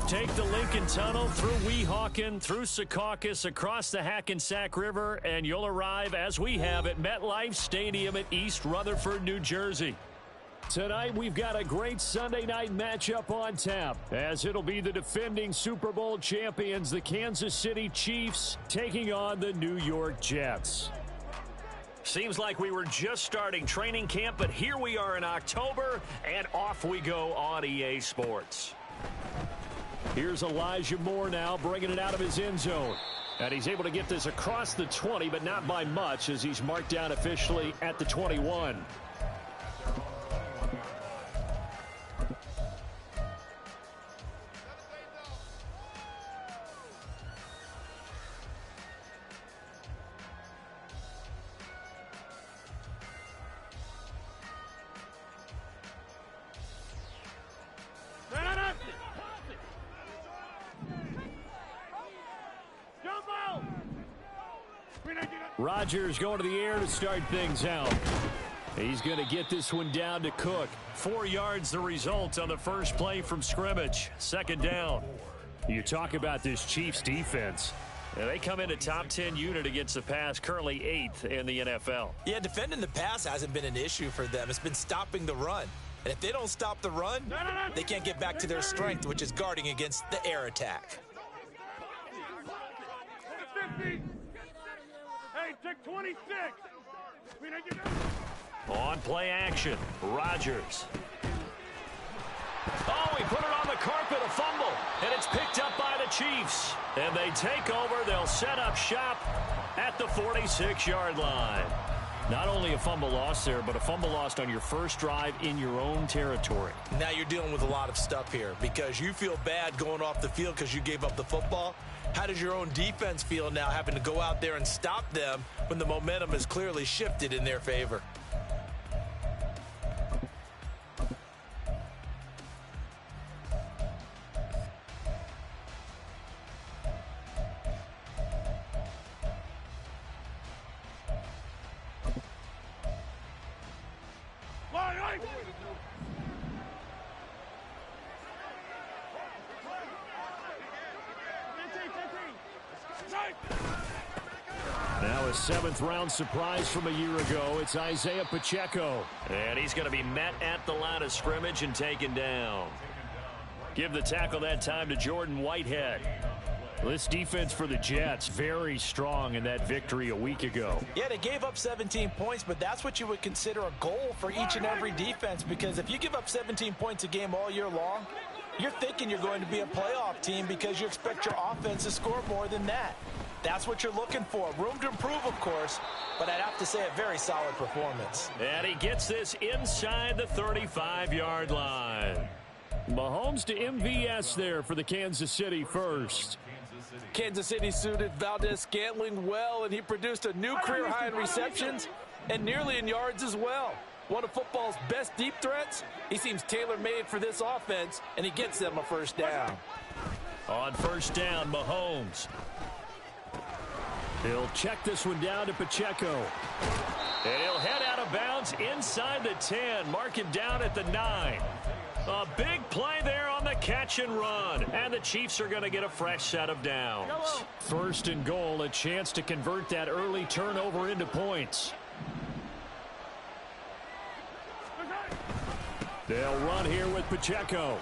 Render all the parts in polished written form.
Take the Lincoln Tunnel through Weehawken, through Secaucus, across the Hackensack River, and you'll arrive, as we have, at MetLife Stadium at East Rutherford, New Jersey. Tonight, we've got a great Sunday night matchup on tap, as it'll be the defending Super Bowl champions, the Kansas City Chiefs, taking on the New York Jets. Seems like we were just starting training camp, but here we are in October, and off we go on EA Sports. Here's Elijah Moore now, bringing it out of his end zone. And he's able to get this across the 20, but not by much, as he's marked down officially at the 21. Rodgers going to the air to start things out. He's going to get this one down to Cook. 4 yards the result on the first play from scrimmage. Second down. You talk about this Chiefs defense. Yeah, they come in a top 10 unit against the pass, currently 8th in the NFL. Yeah, defending the pass hasn't been an issue for them. It's been stopping the run. And if they don't stop the run, they can't get back to their strength, which is guarding against the air attack. 50. Hey, take 26. On play action, Rodgers. Oh, he put it on the carpet, a fumble, and it's picked up by the Chiefs. And they take over. They'll set up shop at the 46-yard line. Not only a fumble loss there, but a fumble lost on your first drive in your own territory. Now you're dealing with a lot of stuff here because you feel bad going off the field because you gave up the football. How does your own defense feel now having to go out there and stop them when the momentum is clearly shifted in their favor? Now a 7th-round surprise from a year ago. It's Isaiah Pacheco. And he's going to be met at the line of scrimmage and taken down. Give the tackle that time to Jordan Whitehead. This defense for the Jets, very strong in that victory a week ago. Yeah, they gave up 17 points, but that's what you would consider a goal for each and every defense, because if you give up 17 points a game all year long, you're thinking you're going to be a playoff team because you expect your offense to score more than that. That's what you're looking for. Room to improve, of course, but I'd have to say a very solid performance. And he gets this inside the 35-yard line. Mahomes to MVS there for the Kansas City first. Kansas City suited Valdez-Scantling well, and he produced a new career high in receptions and nearly in yards as well. One of football's best deep threats. He seems tailor-made for this offense, and he gets them a first down. On first down, Mahomes. He'll check this one down to Pacheco. And he'll head out of bounds inside the 10. Mark him down at the 9. A big play there on the catch and run. And the Chiefs are going to get a fresh set of downs. First and goal, a chance to convert that early turnover into points. They'll run here with Pacheco.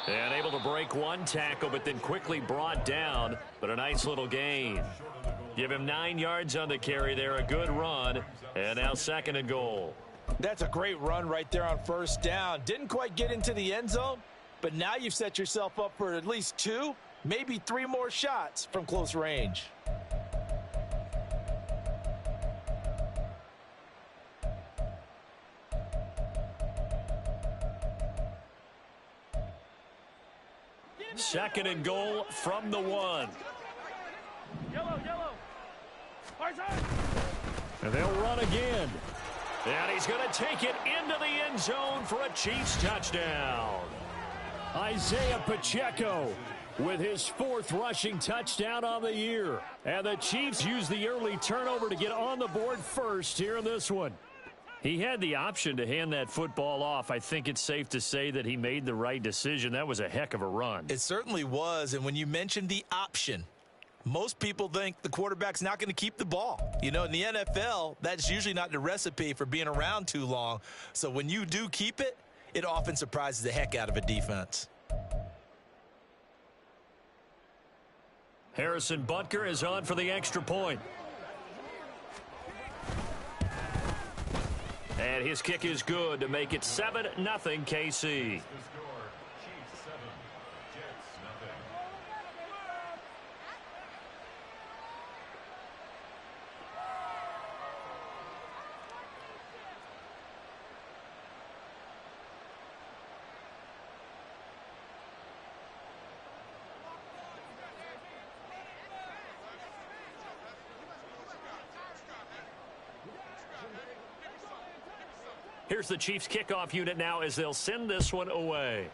And able to break one tackle, but then quickly brought down. But a nice little gain. Give him 9 yards on the carry there. A good run. And now second and goal. That's a great run right there on first down. Didn't quite get into the end zone, but now you've set yourself up for at least 2, maybe 3 more shots from close range. Second and goal from the 1. Yellow. And they'll run again. And he's going to take it into the end zone for a Chiefs touchdown. Isaiah Pacheco with his 4th rushing touchdown on the year. And the Chiefs use the early turnover to get on the board first here in this one. He had the option to hand that football off. I think it's safe to say that he made the right decision. That was a heck of a run. It certainly was. And when you mentioned the option, most people think the quarterback's not going to keep the ball. You know, in the NFL, that's usually not the recipe for being around too long. So when you do keep it, it often surprises the heck out of a defense. Harrison Butker is on for the extra point. And his kick is good to make it 7-0 KC. Here's the Chiefs kickoff unit now as they'll send this one away.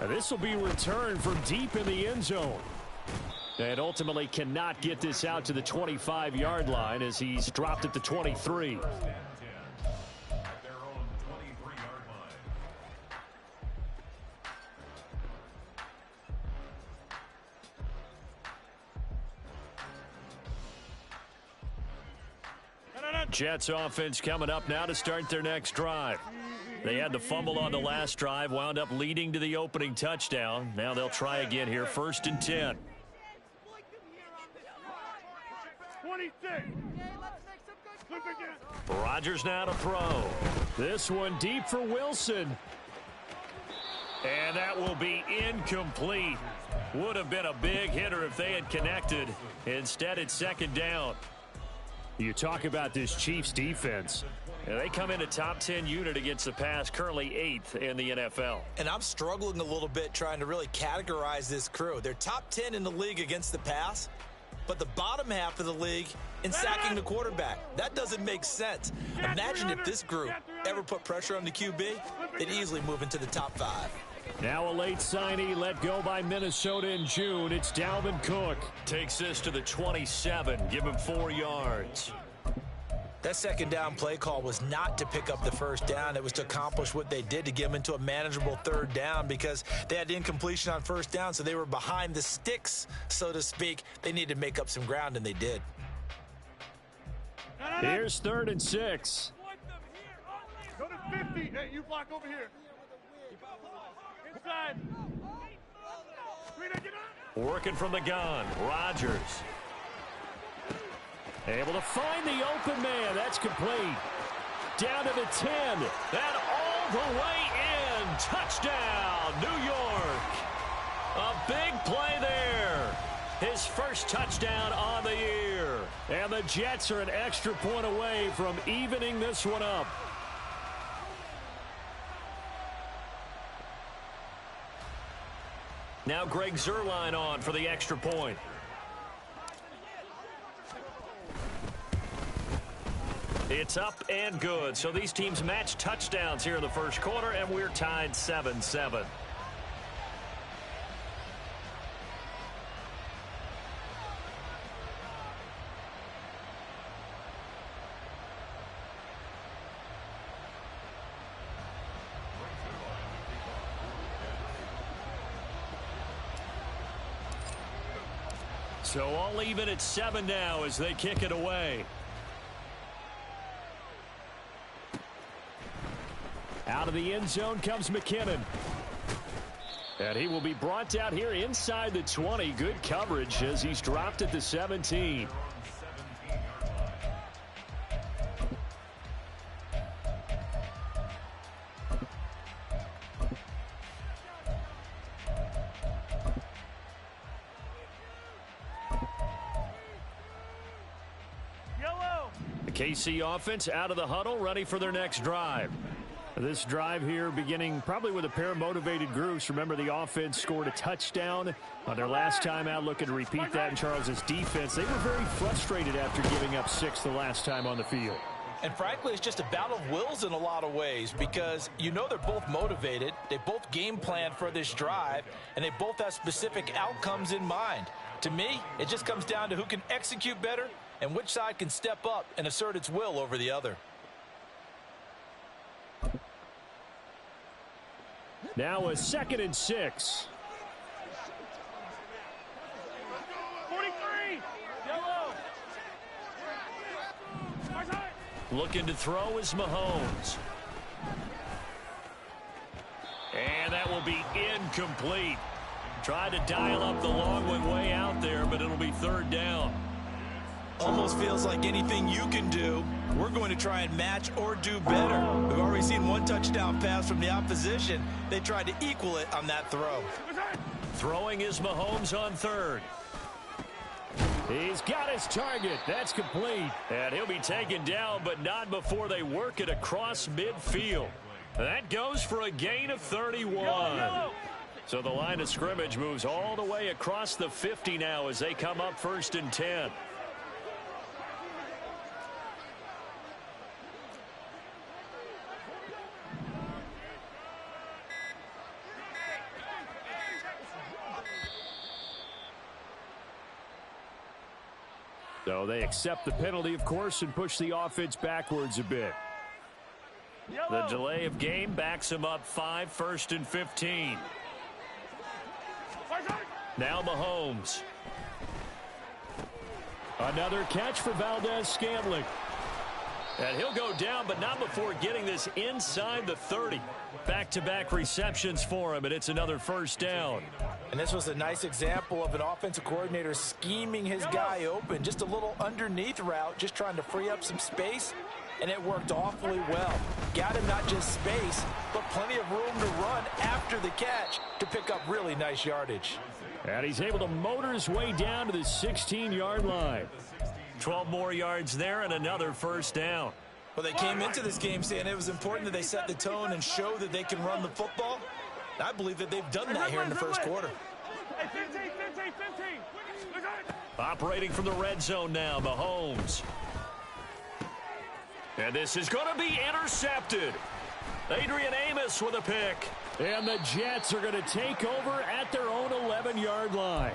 This will be returned from deep in the end zone. And ultimately cannot get this out to the 25-yard line as he's dropped at the 23. Jets offense coming up now to start their next drive. They had the fumble on the last drive, wound up leading to the opening touchdown. Now they'll try again here, 1st and 10. 26. Rodgers now to throw. This one deep for Wilson. And that will be incomplete. Would have been a big hitter if they had connected. Instead, it's second down. You talk about this Chiefs defense. And they come in a top 10 unit against the pass, currently 8th in the NFL. And I'm struggling a little bit trying to really categorize this crew. They're top 10 in the league against the pass, but the bottom half of the league in sacking the quarterback. That doesn't make sense. Imagine if this group ever put pressure on the QB, they'd easily move into the top 5. Now a late signee let go by Minnesota in June. It's Dalvin Cook. Takes this to the 27. Give him 4 yards. That second down play call was not to pick up the first down. It was to accomplish what they did, to get them into a manageable third down, because they had incompletion on first down, so they were behind the sticks, so to speak. They needed to make up some ground, and they did. Here's 3rd and 6. Go to 50. Hey, you block over here. Inside. Working from the gun. Rodgers. Able to find the open man. That's complete. Down to the 10. And all the way in. Touchdown, New York. A big play there. His first touchdown on the year. And the Jets are an extra point away from evening this one up. Now Greg Zuerlein on for the extra point. It's up and good. So these teams match touchdowns here in the first quarter, and we're tied 7-7. So all even at 7 now as they kick it away. Out of the end zone comes McKinnon. And he will be brought out here inside the 20. Good coverage as he's dropped at the 17. The KC offense out of the huddle, ready for their next drive. This drive here beginning probably with a pair of motivated groups. Remember, the offense scored a touchdown on their last time out, looking to repeat that in Charles's defense. They were very frustrated after giving up 6 the last time on the field. And frankly, it's just a battle of wills in a lot of ways because you know they're both motivated. They both game plan for this drive, and they both have specific outcomes in mind. To me, it just comes down to who can execute better and which side can step up and assert its will over the other. Now a 2nd and 6. 43. Yellow. Looking to throw is Mahomes. And that will be incomplete. Tried to dial up the long one way out there, but it'll be 3rd down. Almost feels like anything you can do, we're going to try and match or do better. We've already seen one touchdown pass from the opposition. They tried to equal it on that throw. Throwing is Mahomes on 3rd. He's got his target. That's complete. And he'll be taken down, but not before they work it across midfield. That goes for a gain of 31. So the line of scrimmage moves all the way across the 50 now as they come up 1st and 10. So they accept the penalty, of course, and push the offense backwards a bit. The delay of game backs him up 5, 1st and 15. Now Mahomes. Another catch for Valdez-Scantling. And he'll go down, but not before getting this inside the 30. Back-to-back receptions for him, and it's another 1st down. And this was a nice example of an offensive coordinator scheming his guy open. Just a little underneath route, just trying to free up some space, and it worked awfully well. Got him not just space, but plenty of room to run after the catch to pick up really nice yardage. And he's able to motor his way down to the 16-yard line. 12 more yards there and another 1st down. Well, they came into this game saying it was important that they set the tone and show that they can run the football. I believe that they've done that here in the first quarter. 15. Operating from the red zone now, Mahomes. And this is going to be intercepted. Adrian Amos with a pick. And the Jets are going to take over at their own 11-yard line.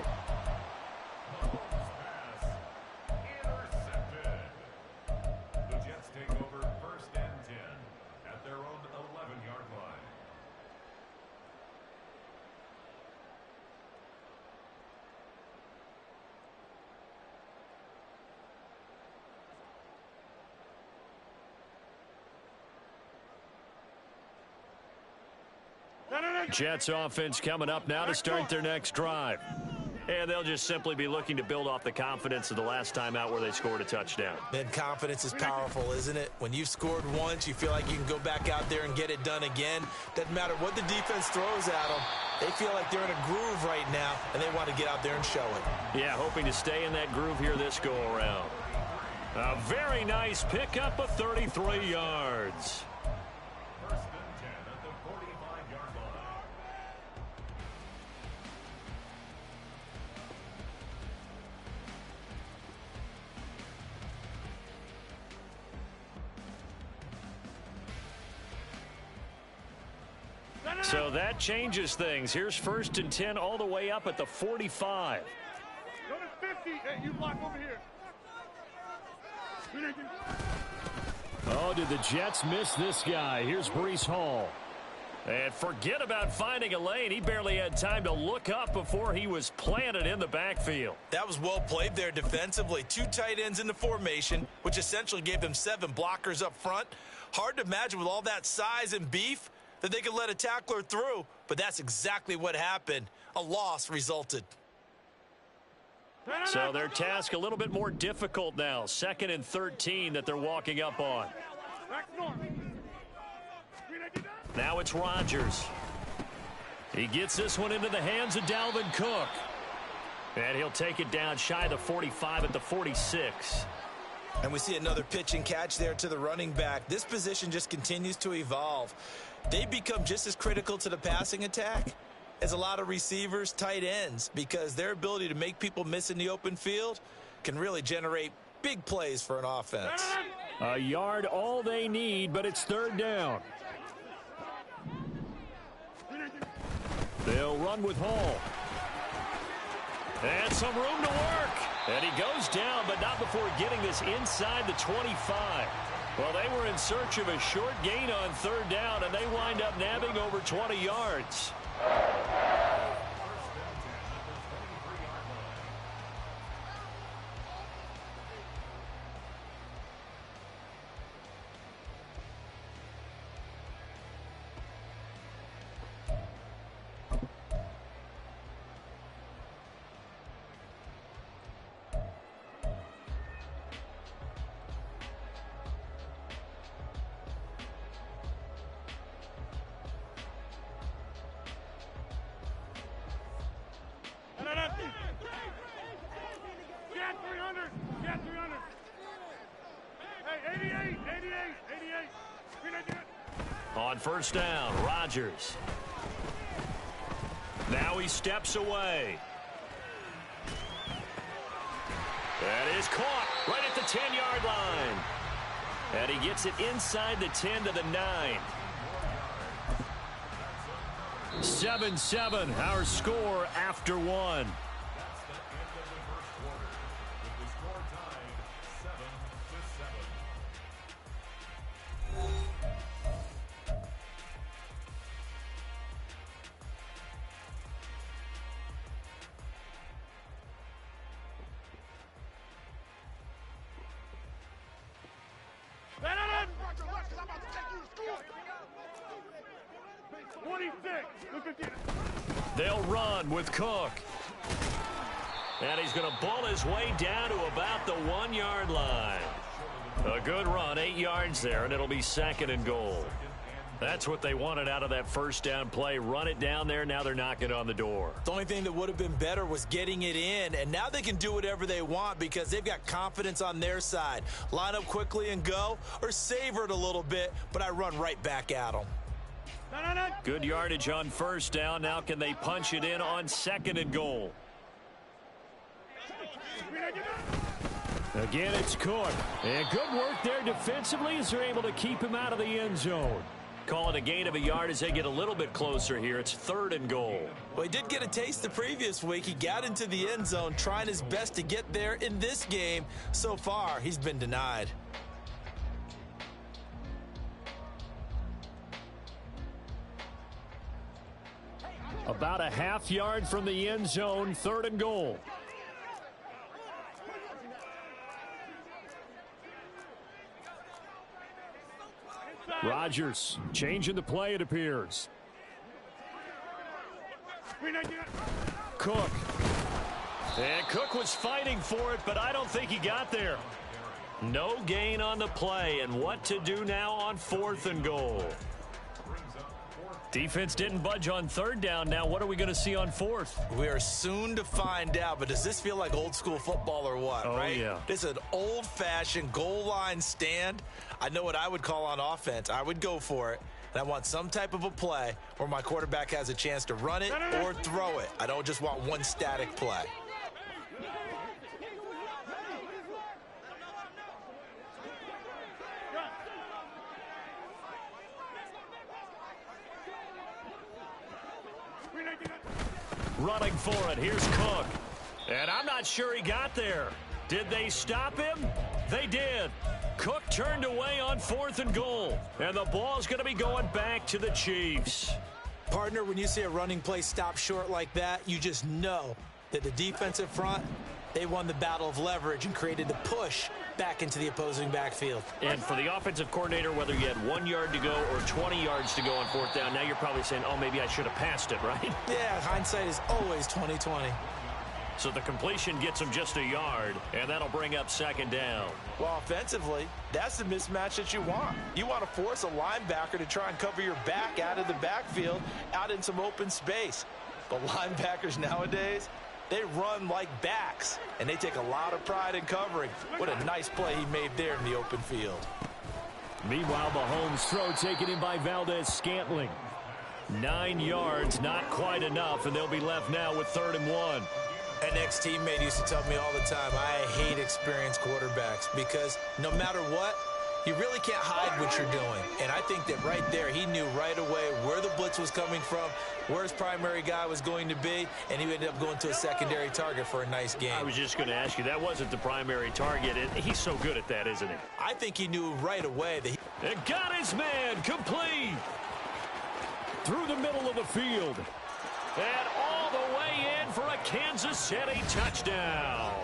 The Jets take over 1st and 10 at their own 11-yard line. Jets offense coming up now to start their next drive. And they'll just simply be looking to build off the confidence of the last time out where they scored a touchdown. Man, confidence is powerful, isn't it? When you've scored once, you feel like you can go back out there and get it done again. Doesn't matter what the defense throws at them. They feel like they're in a groove right now, and they want to get out there and show it. Yeah, hoping to stay in that groove here this go-around. A very nice pickup of 33 yards. So that changes things. Here's 1st and 10 all the way up at the 45. Go to 50. Hey, you block over here. Oh, did the Jets miss this guy? Here's Breece Hall. And forget about finding a lane. He barely had time to look up before he was planted in the backfield. That was well played there defensively. 2 tight ends in the formation, which essentially gave them 7 blockers up front. Hard to imagine with all that size and beef that they could let a tackler through, but that's exactly what happened. A loss resulted. So their task a little bit more difficult now. 2nd and 13 that they're walking up on. Now it's Rodgers. He gets this one into the hands of Dalvin Cook. And he'll take it down shy of the 45 at the 46. And we see another pitch and catch there to the running back. This position just continues to evolve. They become just as critical to the passing attack as a lot of receivers, tight ends, because their ability to make people miss in the open field can really generate big plays for an offense. A yard all they need, but it's 3rd down. They'll run with Hall. And some room to work. And he goes down, but not before getting this inside the 25. Well, they were in search of a short gain on 3rd down, and they wind up nabbing over 20 yards. Get 300. Get 300. Hey, 88. 88. On 1st down, Rodgers. Now he steps away. That is caught right at the 10-yard line. And he gets it inside the 10 to the 9. 7-7, our score after 1. They'll run with Cook. And he's going to bull his way down to about the 1-yard line. A good run, 8 yards there, and it'll be 2nd and goal. That's what they wanted out of that 1st down play. Run it down there. Now they're knocking on the door. The only thing that would have been better was getting it in, and now they can do whatever they want because they've got confidence on their side. Line up quickly and go, or savor it a little bit, but I run right back at them. Good yardage on 1st down. Now can they punch it in on 2nd and goal? Again, it's Cook. And good work there defensively as they're able to keep him out of the end zone. Call it a gain of a yard as they get a little bit closer here. It's 3rd and goal. Well, he did get a taste the previous week. He got into the end zone trying his best to get there in this game. So far, he's been denied. About a half yard from the end zone, 3rd and goal. Rodgers changing the play, it appears. Cook. And Cook was fighting for it, but I don't think he got there. No gain on the play, and what to do now on 4th and goal. Defense didn't budge on 3rd down. Now what are we going to see on 4th? We are soon to find out, but does this feel like old school football or what, right? Yeah. This is an old-fashioned goal line stand. I know what I would call on offense. I would go for it, and I want some type of a play where my quarterback has a chance to run it or throw it. I don't just want one static play. Running for it. Here's Cook. And I'm not sure he got there. Did they stop him? They did. Cook turned away on 4th and goal. And the ball's going to be going back to the Chiefs. Partner, when you see a running play stop short like that, you just know that the defensive front, they won the battle of leverage and created the push back into the opposing backfield. And for the offensive coordinator, whether you had 1 yard to go or 20 yards to go on 4th down, now you're probably saying, oh, maybe I should have passed it, right? Yeah, hindsight is always 20/20. So the completion gets him just a yard, and that'll bring up 2nd down. Well, offensively, that's the mismatch that you want. You want to force a linebacker to try and cover your back out of the backfield, out in some open space. But linebackers nowadays, they run like backs, and they take a lot of pride in covering. What a nice play he made there in the open field. Meanwhile, Mahomes' throw taken in by Valdez-Scantling. 9 yards, not quite enough, and they'll be left now with 3rd and 1. An ex-teammate used to tell me all the time, I hate experienced quarterbacks because no matter what, you really can't hide what you're doing. And I think that right there, he knew right away where the blitz was coming from, where his primary guy was going to be, and he ended up going to a secondary target for a nice game. I was just going to ask you, that wasn't the primary target. He's so good at that, isn't he? I think he knew right away that he... And got his man complete through the middle of the field. And all the way in for a Kansas City touchdown.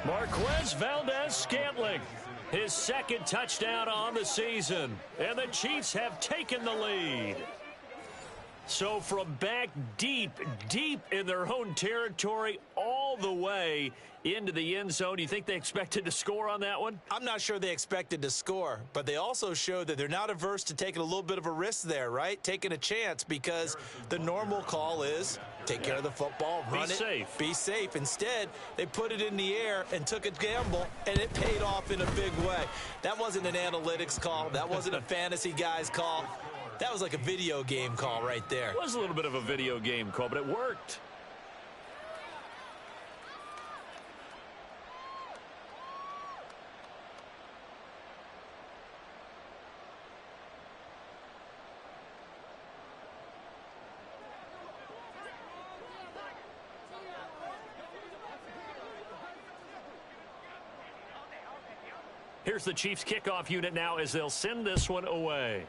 Marquez Valdez-Scantling, his 2nd touchdown on the season. And the Chiefs have taken the lead. So from back deep in their own territory, all the way into the end zone, you think they expected to score on that one? I'm not sure they expected to score, but they also showed that they're not averse to taking a little bit of a risk there, right? Taking a chance, because the normal call is take care of the football, run it, be safe. Instead, they put it in the air and took a gamble, and it paid off in a big way. That wasn't an analytics call. That wasn't a fantasy guy's call. That was like a video game call right there. It was a little bit of a video game call, but it worked. Here's the Chiefs kickoff unit now as they'll send this one away.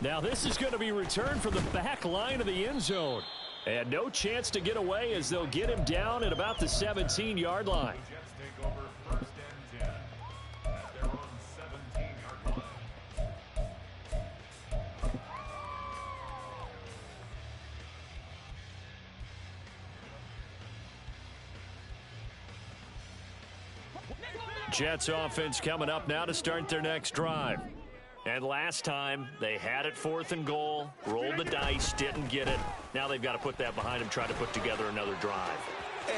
Now this is going to be returned from the back line of the end zone. And no chance to get away as they'll get him down at about the 17-yard line. The Jets take over 1st and 10 at their own 17-yard line. Jets offense coming up now to start their next drive. And last time, they had it 4th and goal, rolled the dice, didn't get it. Now they've got to put that behind them, try to put together another drive.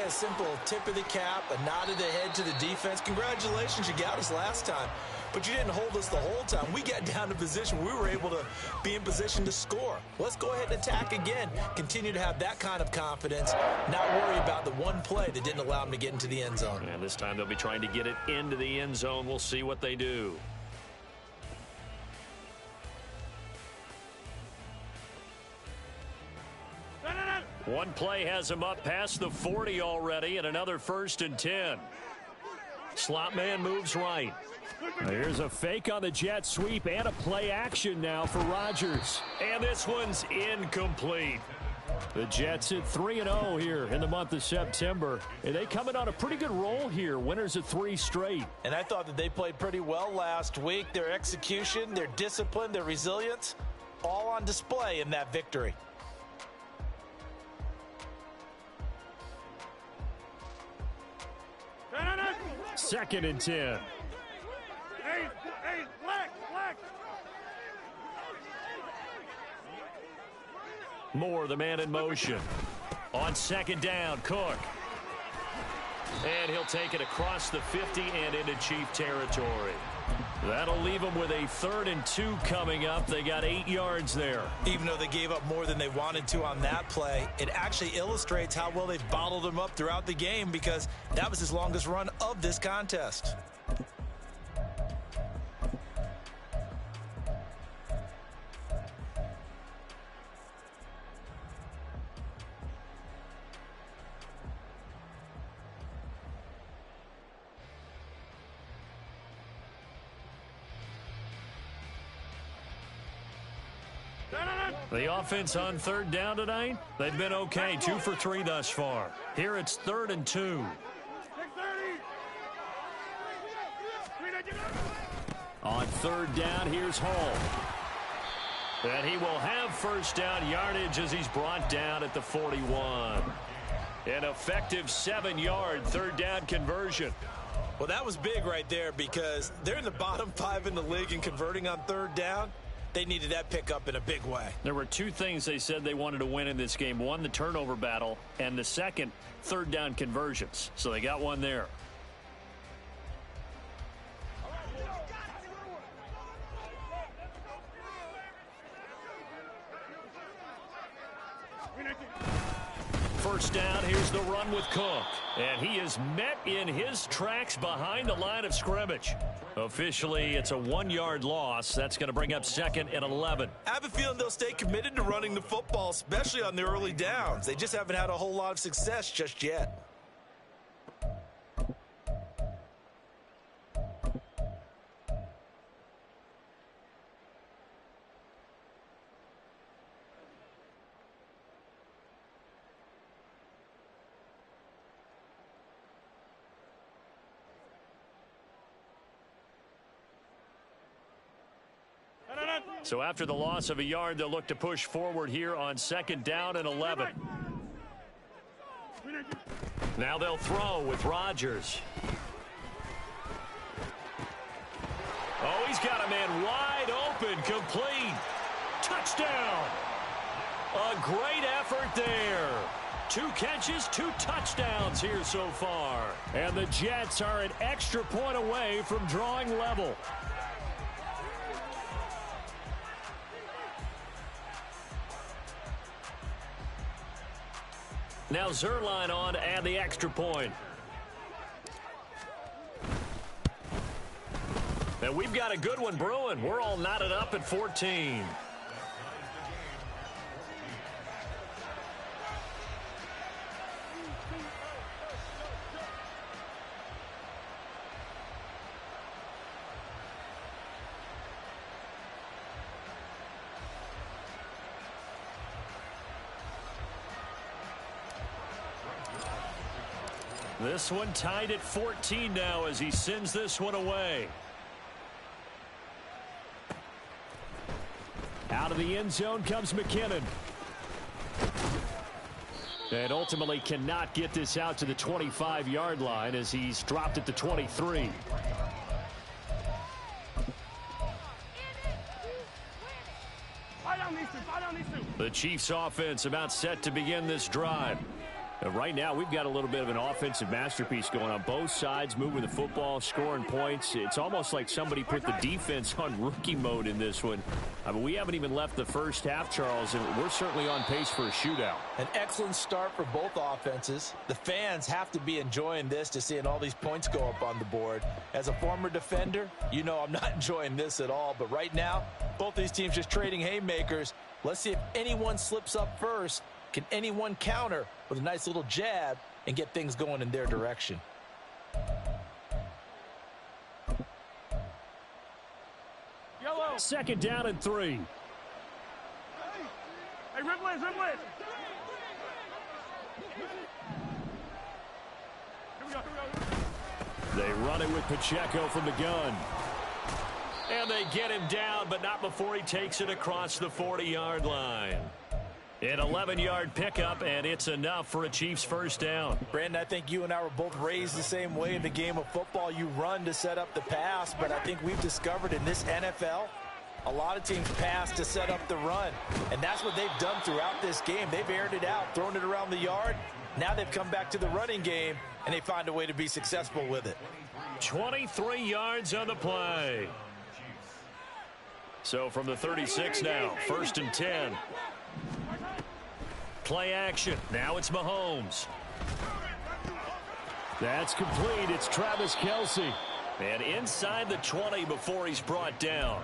A simple tip of the cap, a nod of the head to the defense. Congratulations, you got us last time. But you didn't hold us the whole time. We got down to position. We were able to be in position to score. Let's go ahead and attack again. Continue to have that kind of confidence. Not worry about the one play that didn't allow them to get into the end zone. And this time they'll be trying to get it into the end zone. We'll see what they do. One play has him up past the 40 already, and another 1st and 10. Slot man moves right. Here's a fake on the jet sweep and a play action now for Rodgers. And this one's incomplete. The Jets at 3-0 here in the month of September. And they coming on a pretty good roll here. Winners of 3 straight. And I thought that they played pretty well last week. Their execution, their discipline, their resilience, all on display in that victory. Second and 10. Hey, black. Moore, the man in motion. On 2nd down, Cook. And he'll take it across the 50 and into Chief territory. That'll leave them with a 3rd and 2 coming up. They got 8 yards there. Even though they gave up more than they wanted to on that play, it actually illustrates how well they've bottled them up throughout the game, because that was his longest run of this contest. The offense on third down tonight, they've been okay, 2 for 3 thus far. Here it's 3rd and 2. On third down, here's Hall. And he will have first down yardage as he's brought down at the 41. An effective 7-yard third down conversion. Well, that was big right there because they're in the bottom 5 in the league in converting on third down. They needed that pickup in a big way. There were 2 things they said they wanted to win in this game. One, the turnover battle, and the second, third down conversions. So they got one there. First down, here's the run with Cook. And he is met in his tracks behind the line of scrimmage. Officially, it's a 1-yard loss. That's going to bring up 2nd and 11. I have a feeling they'll stay committed to running the football, especially on the early downs. They just haven't had a whole lot of success just yet. So after the loss of a yard, they'll look to push forward here on 2nd down and 11. Now they'll throw with Rodgers. Oh, he's got a man wide open, complete. Touchdown. A great effort there. 2 catches, 2 touchdowns here so far. And the Jets are an extra point away from drawing level. Now Zerline on to add the extra point. And we've got a good one brewing. We're all knotted up at 14. This one tied at 14 now as he sends this one away. Out of the end zone comes McKinnon. And ultimately cannot get this out to the 25-yard line as he's dropped at the 23. The Chiefs offense about set to begin this drive. Right now, we've got a little bit of an offensive masterpiece going on both sides, moving the football, scoring points. It's almost like somebody put the defense on rookie mode in this one. I mean, we haven't even left the first half, Charles, and we're certainly on pace for a shootout. An excellent start for both offenses. The fans have to be enjoying this to seeing all these points go up on the board. As a former defender, you know I'm not enjoying this at all. But right now, both these teams just trading haymakers. Let's see if anyone slips up first. Can anyone counter with a nice little jab and get things going in their direction? Yellow. 2nd down and 3. Hey, Ripley. Here we go. They run it with Pacheco from the gun. And they get him down, but not before he takes it across the 40-yard line. An 11-yard pickup, and it's enough for a Chiefs first down. Brandon, I think you and I were both raised the same way in the game of football. You run to set up the pass, but I think we've discovered in this NFL, a lot of teams pass to set up the run. And that's what they've done throughout this game. They've aired it out, thrown it around the yard. Now they've come back to the running game, and they find a way to be successful with it. 23 yards on the play. So from the 36 now, 1st and 10. Play action. Now it's Mahomes. That's complete. It's Travis Kelce. And inside the 20 before he's brought down.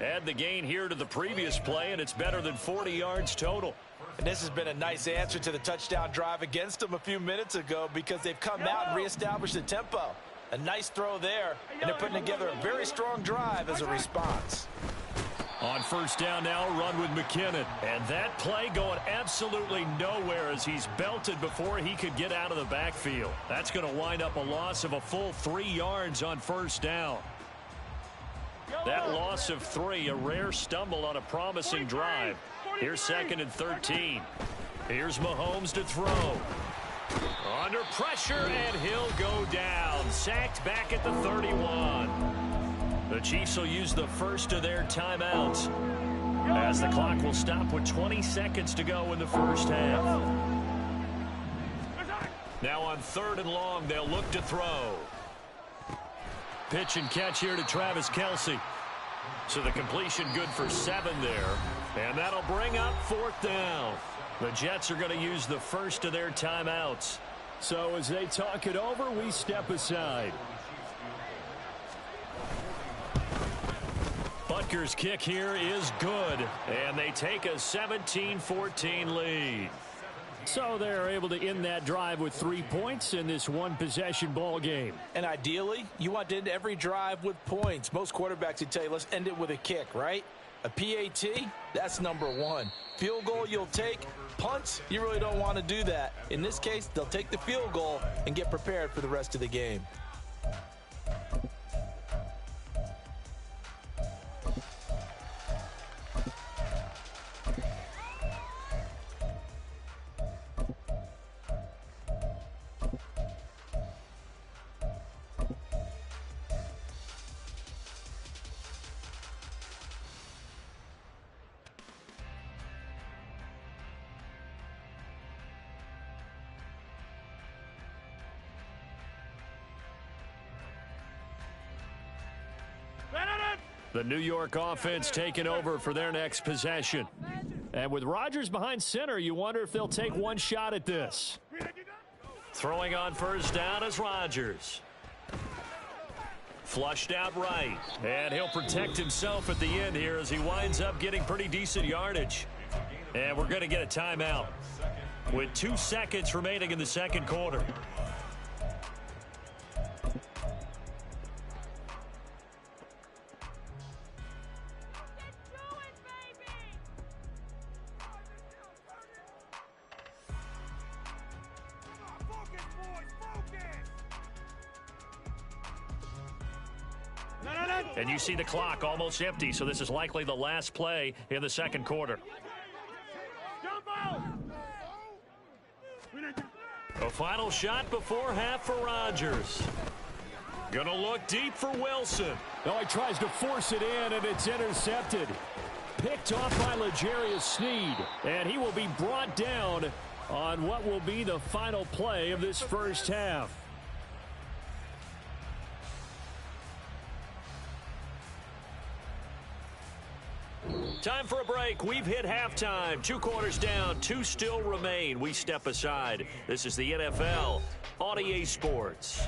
Add the gain here to the previous play, and it's better than 40 yards total. And this has been a nice answer to the touchdown drive against them a few minutes ago because they've come out and reestablished the tempo. A nice throw there, and they're putting together a very strong drive as a response. On first down now, run with McKinnon. And that play going absolutely nowhere as he's belted before he could get out of the backfield. That's going to wind up a loss of a full 3 yards on first down. That loss of 3, a rare stumble on a promising drive. Here's 2nd and 13. Here's Mahomes to throw. Under pressure, and he'll go down. Sacked back at the 31. The Chiefs will use the first of their timeouts as the clock will stop with 20 seconds to go in the first half. Now on 3rd and long, they'll look to throw. Pitch and catch here to Travis Kelce. So the completion good for 7 there. And that'll bring up 4th down. The Jets are going to use the first of their timeouts. So as they talk it over, we step aside. Butker's kick here is good, and they take a 17-14 lead. So they're able to end that drive with 3 points in this one-possession ball game. And ideally, you want to end every drive with points. Most quarterbacks would tell you, let's end it with a kick, right? A PAT, that's number 1. Field goal you'll take. Punts, you really don't want to do that. In this case, they'll take the field goal and get prepared for the rest of the game. The New York offense taking over for their next possession. And with Rodgers behind center, you wonder if they'll take one shot at this. Throwing on first down is Rodgers. Flushed out right. And he'll protect himself at the end here as he winds up getting pretty decent yardage. And we're going to get a timeout with 2 seconds remaining in the second quarter. And you see the clock almost empty, so this is likely the last play in the second quarter. A final shot before half for Rodgers. Gonna look deep for Wilson. Oh, he tries to force it in, and it's intercepted. Picked off by L'Jarius Sneed. And he will be brought down on what will be the final play of this first half. Time for a break. We've hit halftime. 2 quarters down. 2 still remain. We step aside. This is the NFL on EA Sports.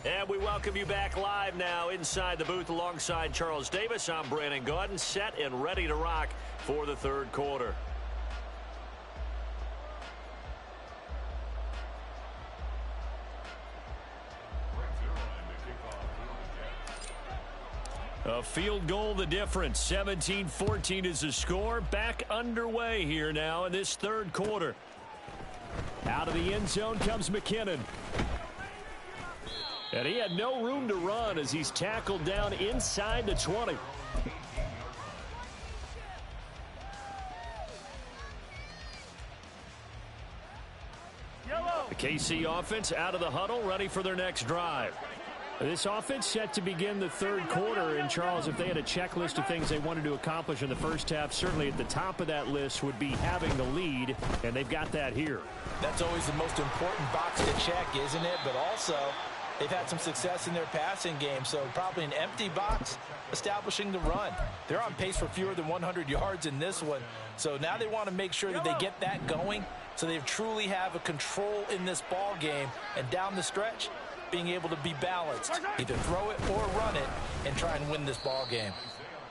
And we welcome you back live now inside the booth alongside Charles Davis. I'm Brandon Gaudin, set and ready to rock for the third quarter. A field goal the difference. 17-14 is the score. Back underway here now in this third quarter. Out of the end zone comes McKinnon. And he had no room to run as he's tackled down inside the 20. The KC offense out of the huddle, ready for their next drive. This offense set to begin the third quarter. And, Charles, if they had a checklist of things they wanted to accomplish in the first half, certainly at the top of that list would be having the lead, and they've got that here. That's always the most important box to check, isn't it? But also, they've had some success in their passing game, so probably an empty box establishing the run. They're on pace for fewer than 100 yards in this one, so now they want to make sure that they get that going so they truly have a control in this ball game, and down the stretch, being able to be balanced, either throw it or run it, and try and win this ball game.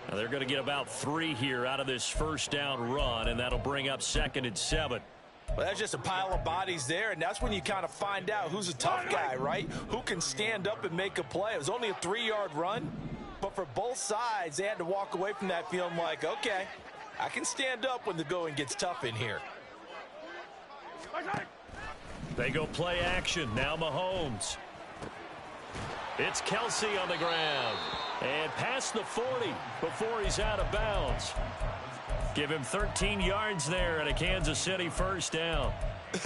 Now they're going to get about 3 here out of this first down run, and that'll bring up 2nd and 7. Well, that's just a pile of bodies there, and that's when you kind of find out who's a tough guy, right? Who can stand up and make a play. It was only a 3-yard run, but for both sides, they had to walk away from that feeling like, okay, I can stand up when the going gets tough in here. They go play action. Now Mahomes. It's Kelsey on the ground. And past the 40 before he's out of bounds. Give him 13 yards there and a Kansas City first down.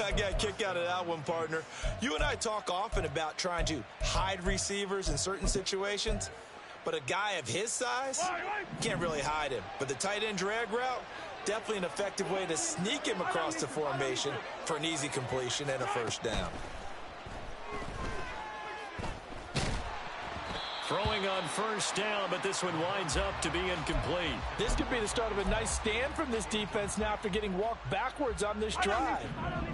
I got a kick out of that one, partner. You and I talk often about trying to hide receivers in certain situations, but a guy of his size, can't really hide him. But the tight end drag route, definitely an effective way to sneak him across the formation for an easy completion and a first down. Throwing on first down, but this one winds up to be incomplete. This could be the start of a nice stand from this defense now after getting walked backwards on this drive.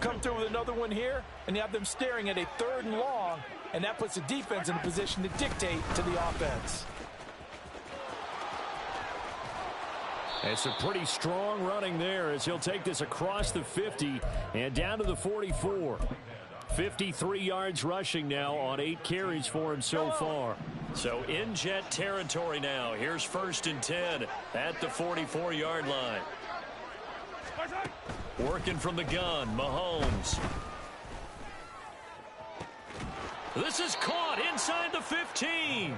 Come through with another one here, and you have them staring at a 3rd and long, and that puts the defense in a position to dictate to the offense. It's a pretty strong running there as he'll take this across the 50 and down to the 44. 53 yards rushing now on 8 carries for him so far. So in jet territory now. Here's 1st and 10 at the 44-yard line. Working from the gun, Mahomes. This is caught inside the 15.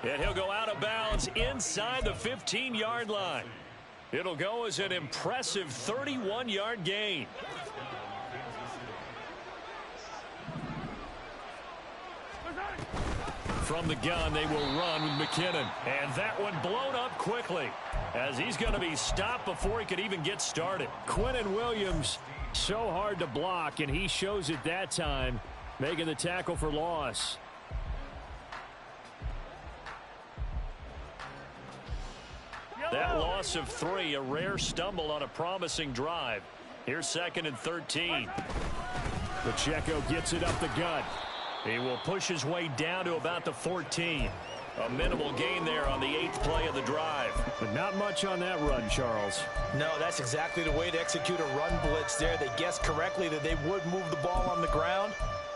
And he'll go out of bounds inside the 15-yard line. It'll go as an impressive 31-yard gain. From the gun, they will run with McKinnon. And that one blown up quickly as he's going to be stopped before he could even get started. Quinnen Williams, so hard to block, and he shows it that time, making the tackle for loss. That loss of 3, a rare stumble on a promising drive. Here's 2nd and 13. Pacheco gets it up the gut. He will push his way down to about the 14. A minimal gain there on the 8th play of the drive. But not much on that run, Charles. No, that's exactly the way to execute a run blitz there. They guessed correctly that they would move the ball on the ground,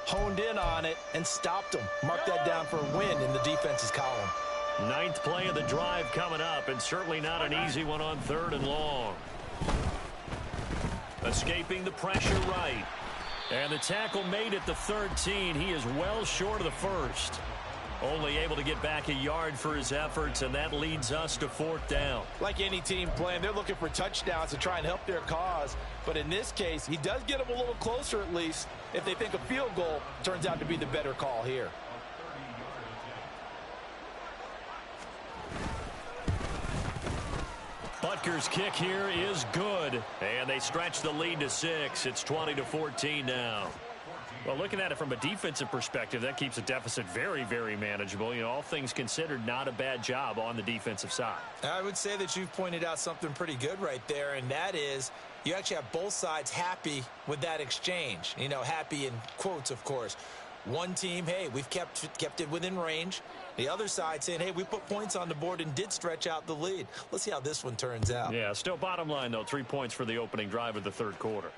honed in on it, and stopped them. Mark that down for a win in the defense's column. 9th play of the drive coming up, and certainly not an easy one on 3rd and long. Escaping the pressure right. And the tackle made at the 13. He is well short of the first. Only able to get back a yard for his efforts, and that leads us to 4th down. Like any team playing, they're looking for touchdowns to try and help their cause. But in this case, he does get them a little closer at least if they think a field goal turns out to be the better call here. Butker's kick here is good, and they stretch the lead to 6. It's 20-14 now. Well, looking at it from a defensive perspective, that keeps the deficit very, very manageable. You know, all things considered, not a bad job on the defensive side. I would say that you've pointed out something pretty good right there, and that is you actually have both sides happy with that exchange. You know, happy in quotes, of course. One team, hey, we've kept it within range. The other side saying, hey, we put points on the board and did stretch out the lead. Let's see how this one turns out. Yeah, still bottom line, though, 3 points for the opening drive of the 3rd quarter.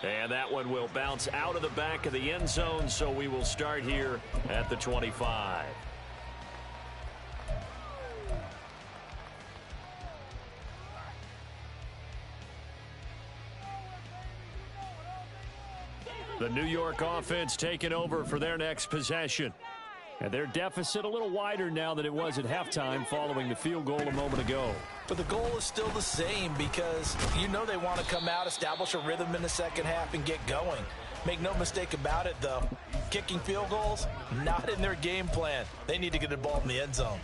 And that one will bounce out of the back of the end zone, so we will start here at the 25. The New York offense taking over for their next possession. And their deficit a little wider now than it was at halftime following the field goal a moment ago. But the goal is still the same because you know they want to come out, establish a rhythm in the second half, and get going. Make no mistake about it, though. Kicking field goals, not in their game plan. They need to get the ball in the end zone.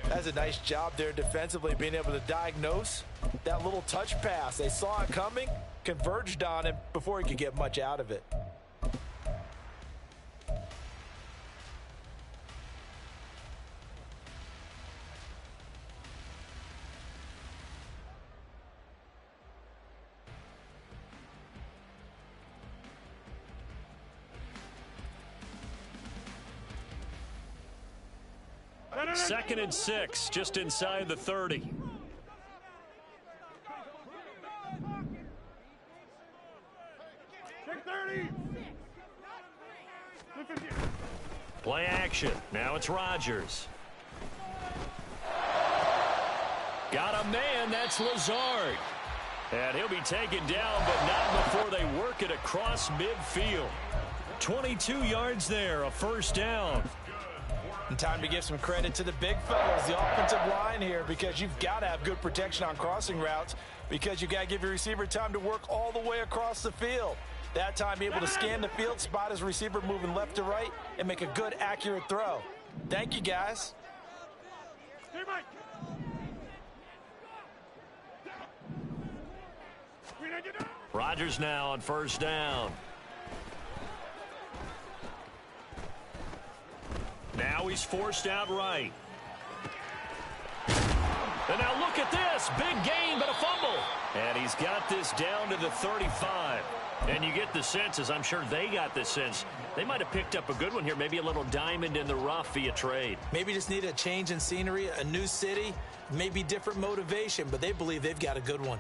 That's a nice job there defensively, being able to diagnose that little touch pass. They saw it coming, converged on him before he could get much out of it. 2nd and 6, just inside the 30. Check 30. Play action. Now it's Rodgers. Got a man. That's Lazard. And he'll be taken down, but not before they work it across midfield. 22 yards there, a first down. And time to give some credit to the big fellas, the offensive line here, because you've got to have good protection on crossing routes, because you've got to give your receiver time to work all the way across the field. That time, be able to scan the field, spot his receiver moving left to right, and make a good, accurate throw. Thank you, guys. Rodgers now on first down. Now he's forced out right. And now look at this. Big gain, but a fumble. And he's got this down to the 35. And you get the sense, as I'm sure they got the sense, they might have picked up a good one here, maybe a little diamond in the rough via trade. Maybe just need a change in scenery, a new city, maybe different motivation, but they believe they've got a good one.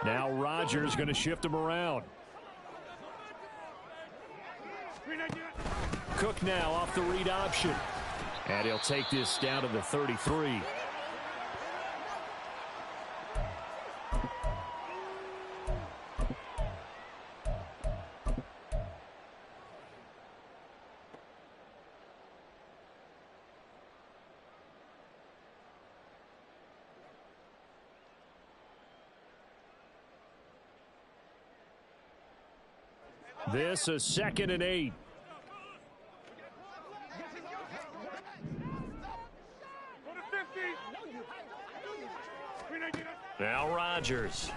Now Rodgers going to shift him around. Cook now off the read option. And he'll take this down to the 33. This is 2nd and 8. Now Rodgers.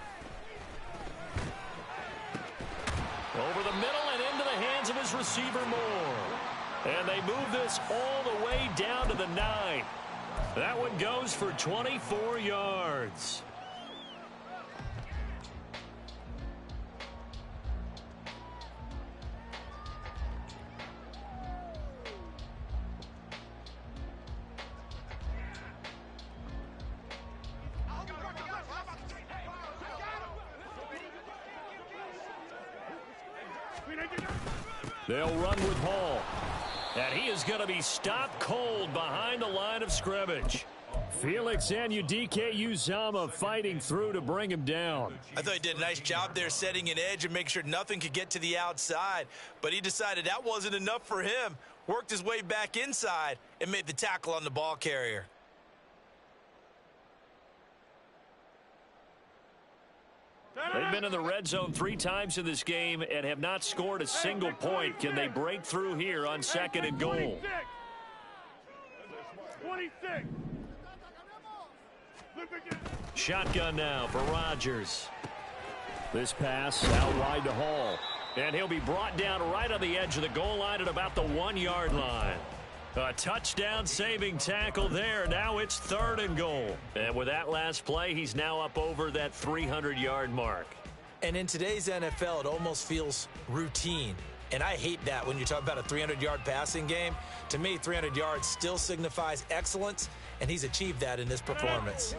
Over the middle and into the hands of his receiver Moore. And they move this all the way down to the 9. That one goes for 24 yards. They'll run with Hall. And he is going to be stopped cold behind the line of scrimmage. Felix Anudike-Uzomah fighting through to bring him down. I thought he did a nice job there setting an edge and make sure nothing could get to the outside. But he decided that wasn't enough for him. Worked his way back inside and made the tackle on the ball carrier. They've been in the red zone 3 times in this game and have not scored a single point. Can they break through here on 2nd and goal? 26. Shotgun now for Rodgers. This pass out wide to Hall. And he'll be brought down right on the edge of the goal line at about the 1-yard line. A touchdown-saving tackle there. Now it's 3rd and goal. And with that last play, he's now up over that 300-yard mark. And in today's NFL, it almost feels routine. And I hate that when you talk about a 300-yard passing game. To me, 300 yards still signifies excellence, and he's achieved that in this performance.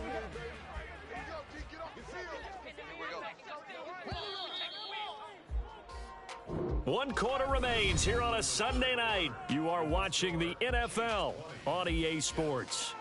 One quarter remains here on a Sunday night. You are watching the NFL on EA Sports.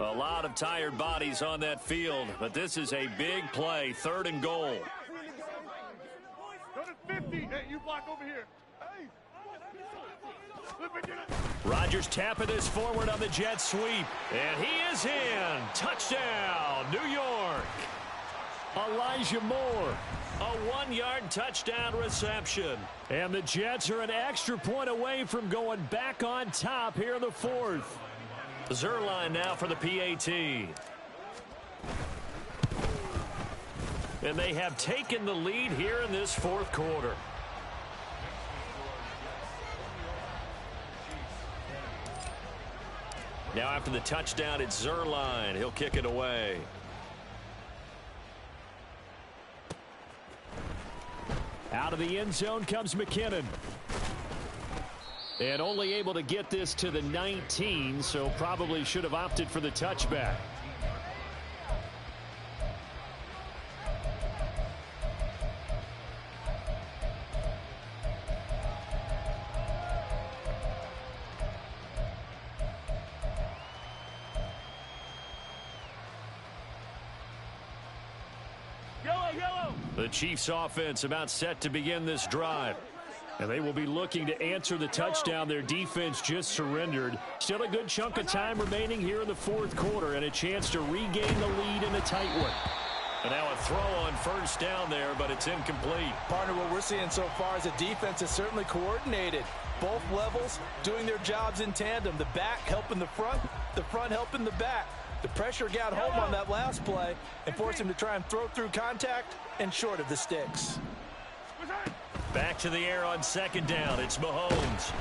A lot of tired bodies on that field, but this is a big play, 3rd and goal. Go to 50. Hey, you block over here. Hey. Rodgers tapping this forward on the jet sweep. And he is in. Touchdown, New York. Elijah Moore. A 1-yard touchdown reception. And the Jets are an extra point away from going back on top here in the 4th. Zerline now for the PAT. And they have taken the lead here in this fourth quarter. Now after the touchdown, it's Zerline. He'll kick it away. Out of the end zone comes McKinnon. And only able to get this to the 19, so probably should have opted for the touchback. The Chiefs offense about set to begin this drive. And they will be looking to answer the touchdown their defense just surrendered. Still a good chunk of time remaining here in the fourth quarter and a chance to regain the lead in a tight one. And now a throw on first down there, but it's incomplete. Partner, what we're seeing so far is the defense is certainly coordinated. Both levels doing their jobs in tandem. The back helping the front helping the back. The pressure got home on that last play and forced him to try and throw through contact and short of the sticks. Back to the air on second down. It's Mahomes.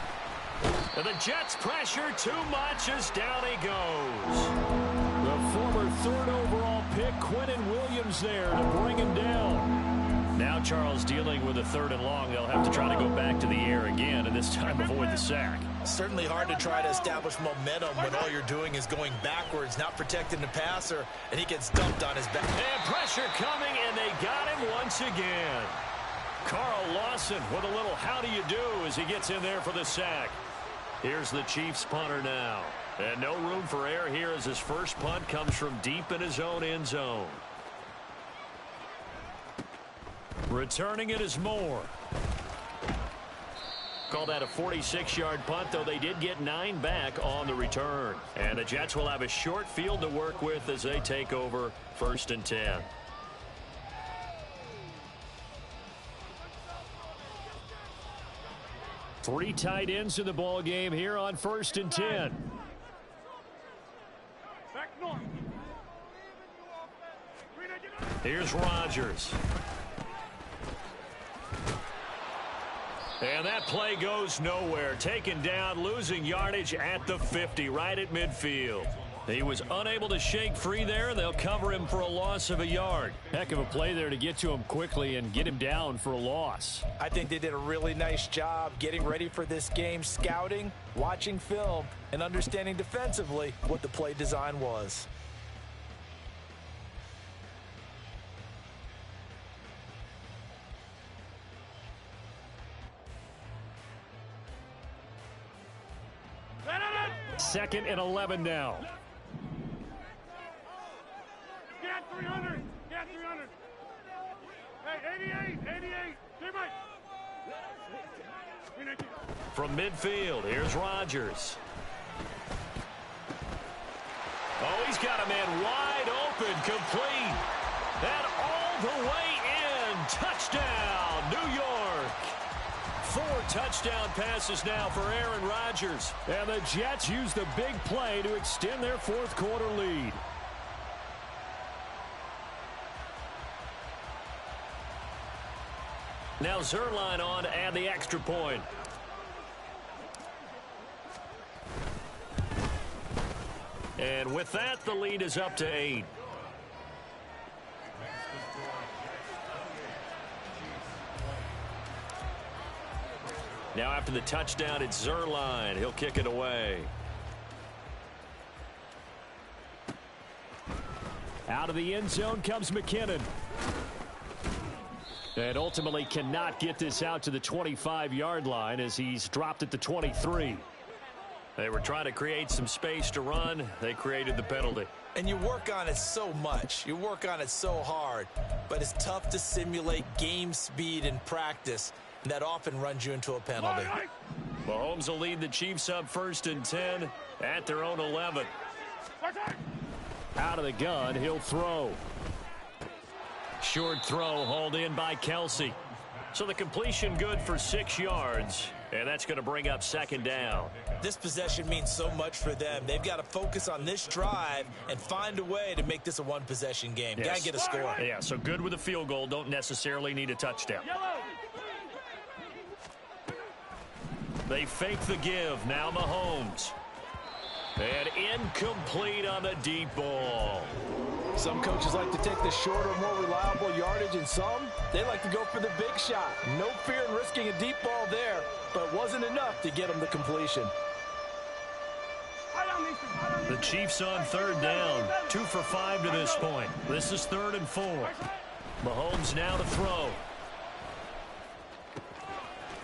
And the Jets pressure too much as down he goes. The former third overall pick, Quinnen Williams there to bring him down. Now Charles dealing with a third and long. They'll have to try to go back to the air again and this time avoid the sack. Certainly hard to try to establish momentum when all you're doing is going backwards, not protecting the passer, and he gets dumped on his back. And pressure coming, and they got him once again. Carl Lawson with a little how do you do as he gets in there for the sack. Here's the Chiefs punter now. And no room for error here as his first punt comes from deep in his own end zone. Returning it is Moore. Call that a 46-yard punt, though they did get 9 back on the return. And the Jets will have a short field to work with as they take over first and 10. Three tight ends in the ball game here on first and 10. Here's Rodgers. And that play goes nowhere. Taken down, losing yardage at the 50, right at midfield. He was unable to shake free there. They'll cover him for a loss of a yard. Heck of a play there to get to him quickly and get him down for a loss. I think they did a really nice job getting ready for this game, scouting, watching film, and understanding defensively what the play design was. Second and 11 now. Get 300. Get 300. Hey, 88. From midfield, here's Rodgers. Oh, he's got a man wide open, complete. And all the way in. Touchdown, New York. 4 touchdown passes now for Aaron Rodgers. And the Jets use the big play to extend their fourth quarter lead. Now Zerline on to add the extra point. And with that, the lead is up to 8. Now after the touchdown, it's Zerline. He'll kick it away. Out of the end zone comes McKinnon. And ultimately cannot get this out to the 25-yard line as he's dropped at the 23. They were trying to create some space to run. They created the penalty. And you work on it so much. You work on it so hard. But it's tough to simulate game speed in practice. And that often runs you into a penalty. Mahomes will lead the Chiefs up first and 10 at their own 11. Out of the gun, he'll throw. Short throw hauled in by Kelsey. So the completion good for 6 yards. And that's going to bring up second down. This possession means so much for them. They've got to focus on this drive and find a way to make this a one-possession game. Yes. Got to get a score. Yeah, so good with a field goal. Don't necessarily need a touchdown. They fake the give. Now Mahomes. And incomplete on the deep ball. Some coaches like to take the shorter, more reliable yardage, and some, they like to go for the big shot. No fear in risking a deep ball there, but wasn't enough to get them the completion. The Chiefs on third down. 2 for 5 to this point. This is 3rd and 4. Mahomes now to throw.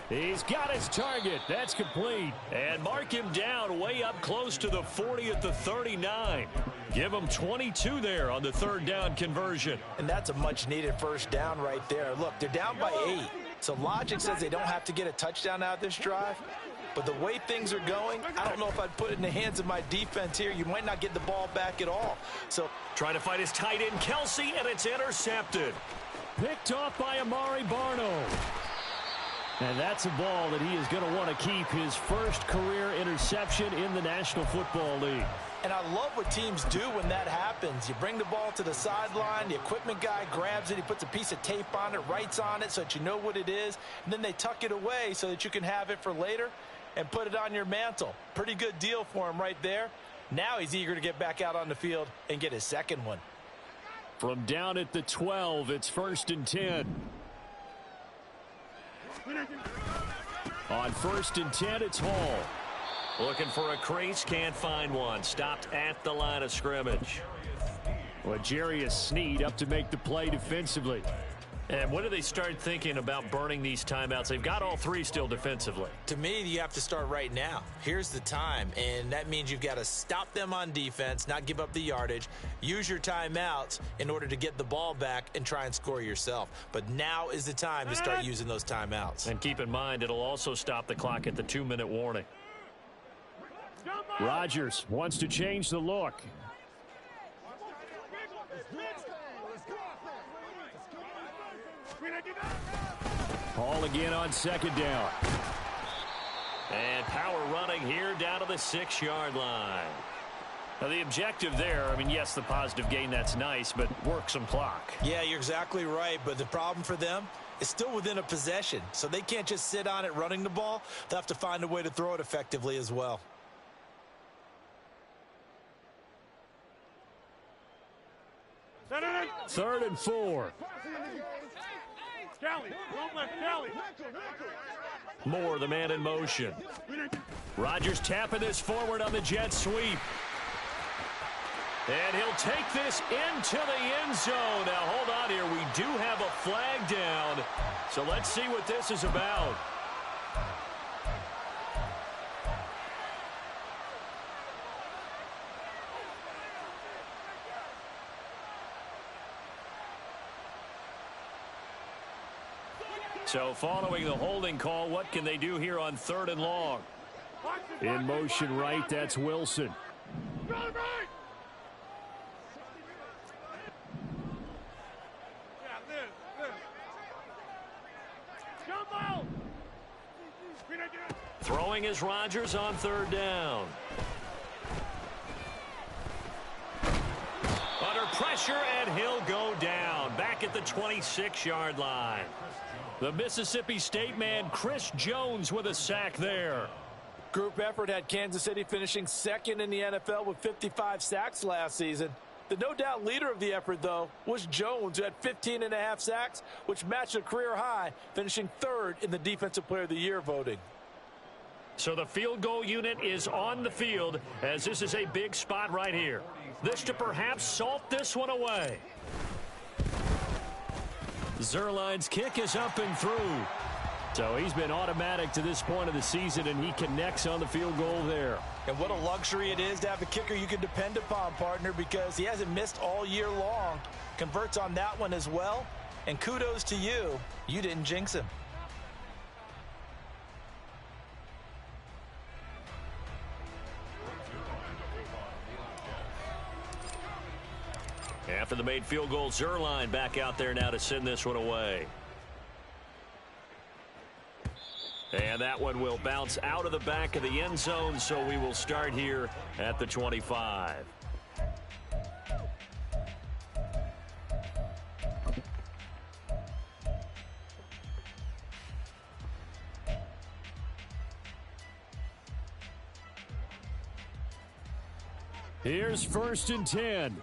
He's got his target. That's complete. And mark him down way up close to the 40 at the 39. Give him 22 there on the 3rd down conversion. And that's a much-needed first down right there. Look, they're down by 8. So logic says they don't have to get a touchdown out of this drive. But the way things are going, I don't know if I'd put it in the hands of my defense here. You might not get the ball back at all. So trying to fight his tight end, Kelsey, and it's intercepted. Picked off by Amari Barno. And that's a ball that he is going to want to keep, his first career interception in the National Football League. And I love what teams do when that happens. You bring the ball to the sideline, the equipment guy grabs it, he puts a piece of tape on it, writes on it so that you know what it is, and then they tuck it away so that you can have it for later and put it on your mantle. Pretty good deal for him right there. Now he's eager to get back out on the field and get his second one. From down at the 12, it's 1st and 10. On 1st and 10, it's Hall. Looking for a crease, can't find one. Stopped at the line of scrimmage. L'Jarius Sneed up to make the play defensively. And when do they start thinking about burning these timeouts? They've got all 3 still defensively. To me, you have to start right now. Here's the time, and that means you've got to stop them on defense, not give up the yardage, use your timeouts in order to get the ball back and try and score yourself. But now is the time to start using those timeouts. And keep in mind, it'll also stop the clock at the 2-minute warning. Rodgers wants to change the look. Hall again on 2nd down. And power running here down to the 6-yard line. Now the objective there, I mean, yes, the positive gain, that's nice, but work some clock. Yeah, you're exactly right, but the problem for them is still within a possession, so they can't just sit on it running the ball. They'll have to find a way to throw it effectively as well. Third and 4. Callie, long left, Callie. Moore, the man in motion. Rodgers tapping this forward on the jet sweep. And he'll take this into the end zone. Now, hold on here. We do have a flag down. So let's see what this is about. So following the holding call, what can they do here on 3rd and long? In motion right, that's Wilson. Throwing is Rodgers on 3rd down. Under pressure, and he'll go down. Back at the 26-yard line. The Mississippi State man, Chris Jones, with a sack there. Group effort had Kansas City finishing 2nd in the NFL with 55 sacks last season. The no doubt leader of the effort, though, was Jones, who had 15.5 sacks, which matched a career high, finishing 3rd in the Defensive Player of the Year voting. So the field goal unit is on the field, as this is a big spot right here. This to perhaps salt this one away. Zerline's kick is up and through. So he's been automatic to this point of the season, and he connects on the field goal there. And what a luxury it is to have a kicker you can depend upon, partner, because he hasn't missed all year long. Converts on that one as well. And kudos to you. You didn't jinx him. After the made field goal, Zerline back out there now to send this one away. And that one will bounce out of the back of the end zone, so we will start here at the 25. Here's 1st and 10.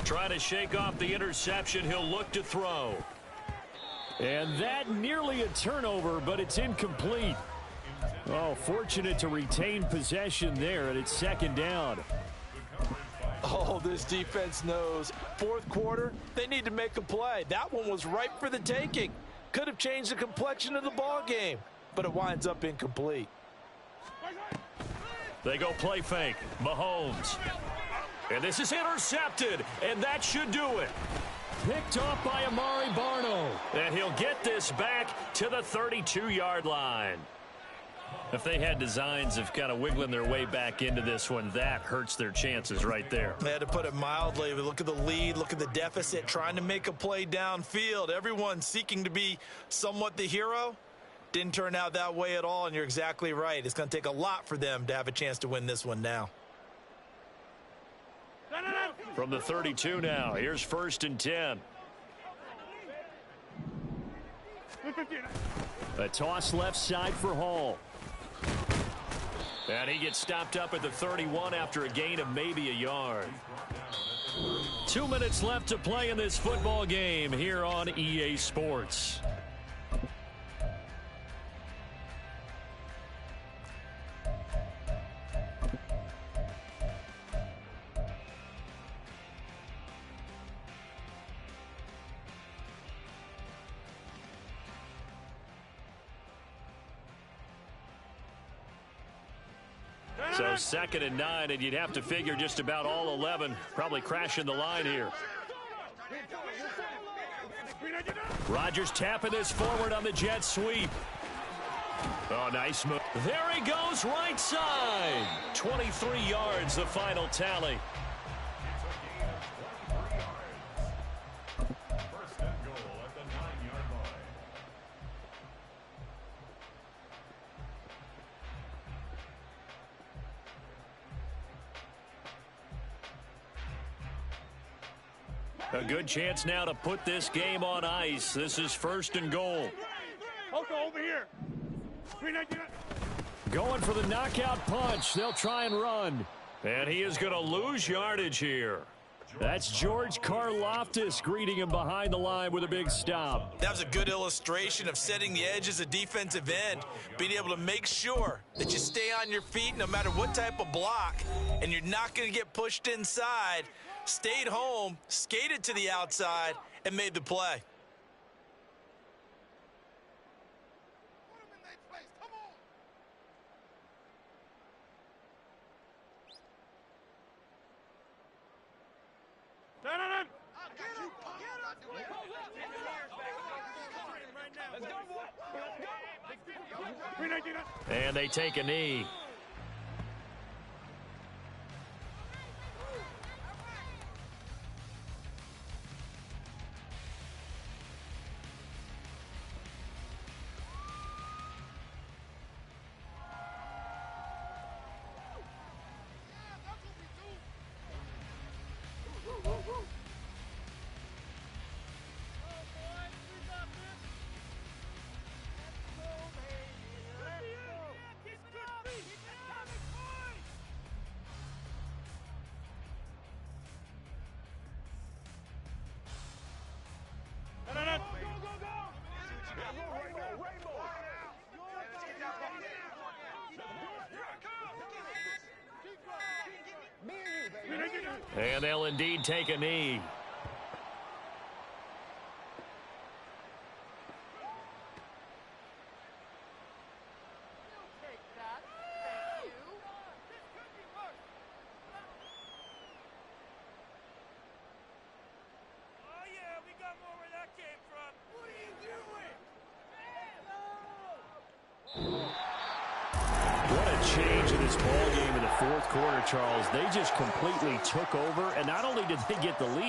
Trying to shake off the interception. He'll look to throw. And that nearly a turnover, but it's incomplete. Oh, fortunate to retain possession there, and it's 2nd down. Oh, this defense knows. 4th quarter, they need to make a play. That one was ripe for the taking. Could have changed the complexion of the ball game, but it winds up incomplete. They go play fake. Mahomes. And this is intercepted, and that should do it. Picked off by Amari Barno. And he'll get this back to the 32-yard line. If they had designs of kind of wiggling their way back into this one, that hurts their chances right there. They had to put it mildly. Look at the lead, look at the deficit, trying to make a play downfield. Everyone seeking to be somewhat the hero. Didn't turn out that way at all, and you're exactly right. It's going to take a lot for them to have a chance to win this one now. From the 32 now, here's 1st and 10. A toss left side for Hall. And he gets stopped up at the 31 after a gain of maybe a yard. 2 minutes left to play in this football game here on EA Sports. So 2nd and 9, and you'd have to figure just about all 11 probably crashing the line here. Rodgers tapping this forward on the jet sweep. Oh, nice move. There he goes, right side. 23 yards, the final tally. First and goal at the 9-yard line. A good chance now to put this game on ice. This is 1st and goal. Over here. Going for the knockout punch. They'll try and run. And he is going to lose yardage here. That's George Karlaftis greeting him behind the line with a big stop. That was a good illustration of setting the edge as a defensive end, being able to make sure that you stay on your feet no matter what type of block, and you're not going to get pushed inside. Stayed home, skated to the outside, and made the play. And they take a knee. And they'll indeed take a knee. What a change in this ball game in the 4th quarter, Charles. They just completely took over, and not only did they get the lead,